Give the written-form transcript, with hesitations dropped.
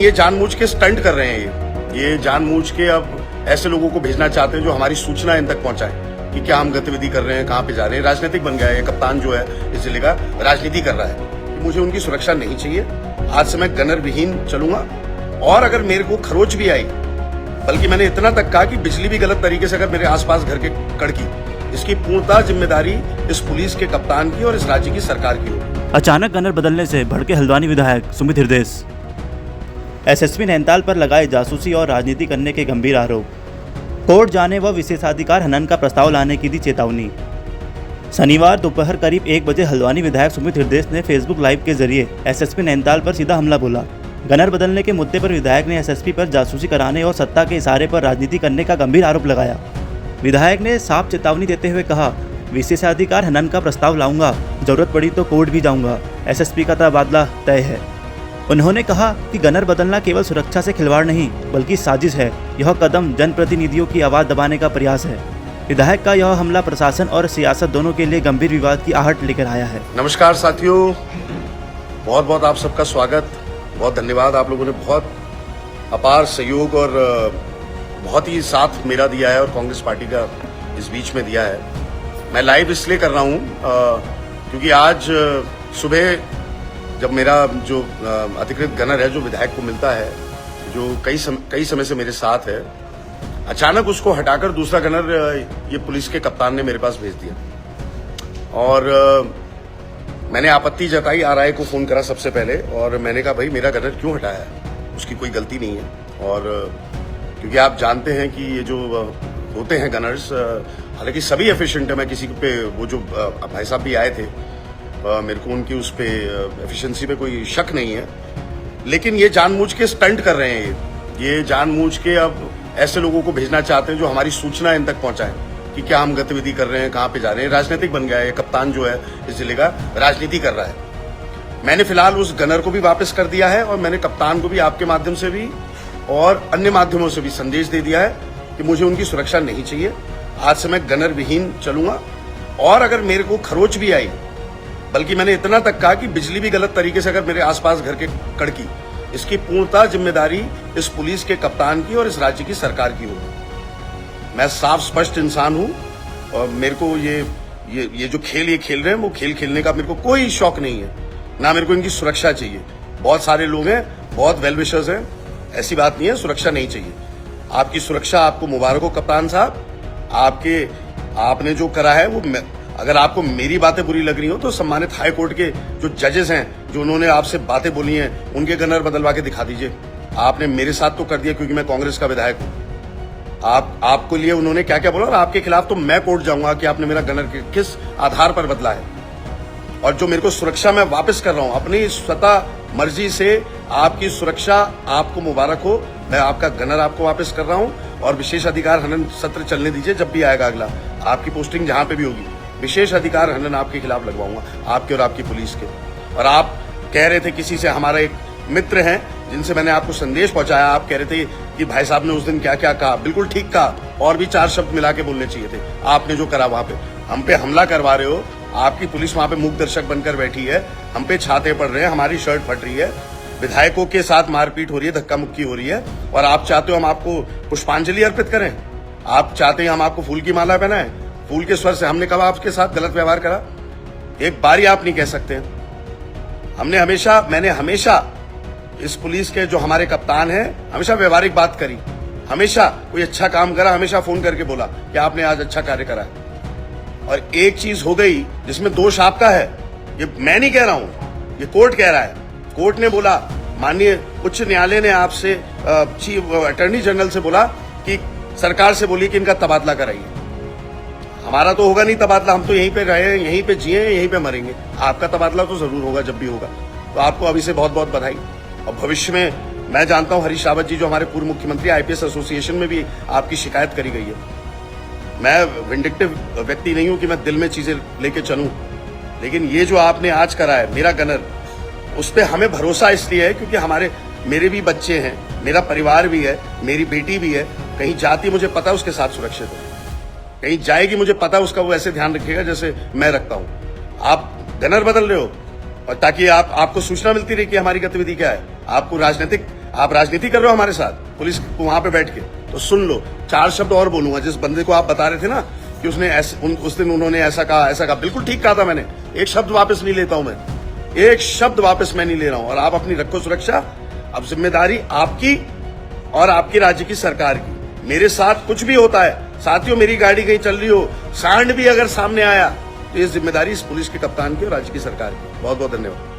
ये जानबूझ के स्टंट कर रहे हैं। ये जानबूझ के अब ऐसे लोगों को भेजना चाहते हैं जो हमारी सूचना इन तक पहुंचाए कि क्या हम गतिविधि कर रहे हैं, कहां पे जा रहे हैं। राजनीतिक बन गया है। कप्तान जो है इस जिले का राजनीति कर रहा है। मुझे उनकी सुरक्षा नहीं चाहिए। आज से मैं गनर विहीन चलूंगा और अगर मेरे को खरोच भी आई, बल्कि मैंने इतना तक कहा कि बिजली भी गलत तरीके से अगर मेरे आसपास घर के कड़की, इसकी पूर्णतः जिम्मेदारी इस पुलिस के कप्तान की और इस राज्य की सरकार की होगी। अचानक गनर बदलने से भड़के हल्द्वानी विधायक सुमित हृदय। एसएसपी नैनीताल पर लगाए जासूसी और राजनीति करने के गंभीर आरोप। कोर्ट जाने व विशेषाधिकार हनन का प्रस्ताव लाने की दी चेतावनी। शनिवार दोपहर करीब 1 बजे हल्द्वानी विधायक सुमित हृदय ने फेसबुक लाइव के जरिए एसएसपी नैनीताल पर सीधा हमला बोला। गनर बदलने के मुद्दे पर विधायक ने एसएसपी पर जासूसी कराने और सत्ता के इशारे पर राजनीति करने का गंभीर आरोप लगाया। विधायक ने साफ चेतावनी देते हुए कहा, विशेषाधिकार हनन का प्रस्ताव लाऊंगा, जरूरत पड़ी तो कोर्ट भी जाऊंगा। एसएसपी का तबादला तय है। उन्होंने कहा कि गनर बदलना केवल सुरक्षा से खिलवाड़ नहीं बल्कि साजिश है। यह कदम जनप्रतिनिधियों की आवाज़ दबाने का प्रयास है। विधायक का यह हमला प्रशासन और सियासत दोनों के लिए गंभीर विवाद की आहट लेकर आया है। नमस्कार साथियों, बहुत बहुत आप सबका स्वागत। बहुत धन्यवाद। आप लोगों ने बहुत अपार सहयोग और बहुत ही साथ मेरा दिया है और कांग्रेस पार्टी का इस बीच में दिया है। मैं लाइव इसलिए कर रहा हूँ क्योंकि आज सुबह जब मेरा जो अधिकृत गनर है, जो विधायक को मिलता है, जो कई समय से मेरे साथ है, अचानक उसको हटाकर दूसरा गनर ये पुलिस के कप्तान ने मेरे पास भेज दिया। और मैंने आपत्ति जताई, आरआई को फोन करा सबसे पहले और मैंने कहा भाई मेरा गनर क्यों हटाया है, उसकी कोई गलती नहीं है। और क्योंकि आप जानते हैं कि ये जो होते हैं गनर्स, हालांकि सभी एफिशिएंट है, मैं किसी पे वो जो भाई साहब भी आए थे, मेरे को उनकी उस पे एफिशिएंसी पे कोई शक नहीं है, लेकिन ये जानबूझ के स्टंट कर रहे हैं। ये जानबूझ के अब ऐसे लोगों को भेजना चाहते हैं जो हमारी सूचना इन तक पहुंचाएं कि क्या हम गतिविधि कर रहे हैं, कहां पे जा रहे हैं। राजनीतिक बन गया है। कप्तान जो है इस जिले का राजनीति कर रहा है। मैंने फिलहाल उस गनर को भी वापस कर दिया है और मैंने कप्तान को भी आपके माध्यम से भी और अन्य माध्यमों से भी संदेश दे दिया है कि मुझे उनकी सुरक्षा नहीं चाहिए। आज से मैं गनर विहीन चलूंगा और अगर मेरे को खरोच भी आई, बल्कि मैंने इतना तक कहा कि बिजली भी गलत तरीके से अगर मेरे आसपास घर के कड़की, इसकी पूर्णतः जिम्मेदारी इस पुलिस के कप्तान की और इस राज्य की सरकार की होगी। मैं साफ स्पष्ट इंसान हूं और मेरे को ये जो खेल ये खेल रहे हैं, वो खेल खेलने का मेरे को कोई शौक नहीं है, ना मेरे को इनकी सुरक्षा चाहिए। बहुत सारे लोग हैं, बहुत वेल विशर्स हैं, ऐसी बात नहीं है, सुरक्षा नहीं चाहिए। आपकी सुरक्षा आपको मुबारक हो कप्तान साहब। आपने जो करा है वो, अगर आपको मेरी बातें बुरी लग रही हो तो सम्मानित हाई कोर्ट के जो जजेस हैं, जो उन्होंने आपसे बातें बोली हैं, उनके गनर बदलवा के दिखा दीजिए। आपने मेरे साथ तो कर दिया क्योंकि मैं कांग्रेस का विधायक हूं। आपको लिए उन्होंने क्या क्या बोला और आपके खिलाफ तो मैं कोर्ट जाऊंगा कि आपने मेरा गनर किस आधार पर बदला है। और जो मेरे को सुरक्षा मैं वापस कर रहा हूं अपनी स्वतः मर्जी से, आपकी सुरक्षा आपको मुबारक हो। मैं आपका गनर आपको वापस कर रहा हूं और विशेष अधिकार हनन सत्र चलने दीजिए। जब भी आएगा अगला, आपकी पोस्टिंग जहां पे भी होगी, विशेष अधिकार हनन आपके खिलाफ लगवाऊंगा, आपके और आपकी पुलिस के। और आप कह रहे थे किसी से, हमारा एक मित्र हैं जिनसे मैंने आपको संदेश पहुंचाया, आप कह रहे थे कि भाई साहब ने उस दिन क्या क्या कहा। बिल्कुल ठीक कहा और भी 4 शब्द मिला के बोलने चाहिए थे। आपने जो करा वहां पे, हम पे हमला करवा रहे हो, आपकी पुलिस वहां पे मूक दर्शक बनकर बैठी है, हम पे छाते पड़ रहे हैं, हमारी शर्ट फट रही है, विधायकों के साथ मारपीट हो रही है, धक्का मुक्की हो रही है, और आप चाहते हो हम आपको पुष्पांजलि अर्पित करें। आप चाहते हैं हम आपको फूल की माला पहनाएं, फूल के स्वर से। हमने कब आपके साथ गलत व्यवहार करा? एक बारी आप नहीं कह सकते। मैंने हमेशा इस पुलिस के जो हमारे कप्तान हैं, हमेशा व्यवहारिक बात करी। हमेशा कोई अच्छा काम करा, हमेशा फोन करके बोला कि आपने आज अच्छा कार्य करा है। और एक चीज हो गई जिसमें दोष आपका है, ये मैं नहीं कह रहा हूं, ये कोर्ट कह रहा है। कोर्ट ने बोला, माननीय उच्च न्यायालय ने आपसे चीफ अटॉर्नी जनरल से बोला कि सरकार से बोलिए कि इनका तबादला कराइए। हमारा तो होगा नहीं तबादला, हम तो यहीं पे रहे, यहीं पे जिए, यहीं पे मरेंगे। आपका तबादला तो जरूर होगा जब भी होगा। तो आपको अभी से बहुत बहुत बधाई। और भविष्य में मैं जानता हूं हरीश रावत जी, जो हमारे पूर्व मुख्यमंत्री, आईपीएस एसोसिएशन में भी आपकी शिकायत करी गई है। मैं विंडिक्टिव व्यक्ति नहीं हूं कि मैं दिल में चीजें लेके चलूं, लेकिन ये जो आपने आज करा है मेरा गनर, उस पर हमें भरोसा इसलिए है क्योंकि मेरे भी बच्चे हैं, मेरा परिवार भी है, मेरी बेटी भी है। कहीं जाती मुझे पता है उसके साथ सुरक्षित है, कहीं जाएगी मुझे पता है उसका वो ऐसे ध्यान रखेगा जैसे मैं रखता हूं। आप गनर बदल रहे हो और ताकि आपको सूचना मिलती रहे कि हमारी गतिविधि क्या है। आपको राजनीतिक आप राजनीति कर रहे हो हमारे साथ पुलिस वहां पे बैठ के, तो सुन लो। 4 शब्द और बोलूंगा। जिस बंदे को आप बता रहे थे ना कि उसने उस दिन उन्होंने ऐसा कहा, बिल्कुल ठीक कहा था मैंने। एक शब्द वापस नहीं लेता हूं मैं, एक शब्द वापस मैं नहीं ले रहा हूं। और आप अपनी रखो सुरक्षा। अब जिम्मेदारी आपकी और आपकी राज्य की सरकार की। मेरे साथ कुछ भी होता है, साथियों, मेरी गाड़ी कहीं चल रही हो, सांड भी अगर सामने आया, तो ये जिम्मेदारी इस पुलिस के कप्तान की और राज्य की सरकार की। बहुत बहुत धन्यवाद।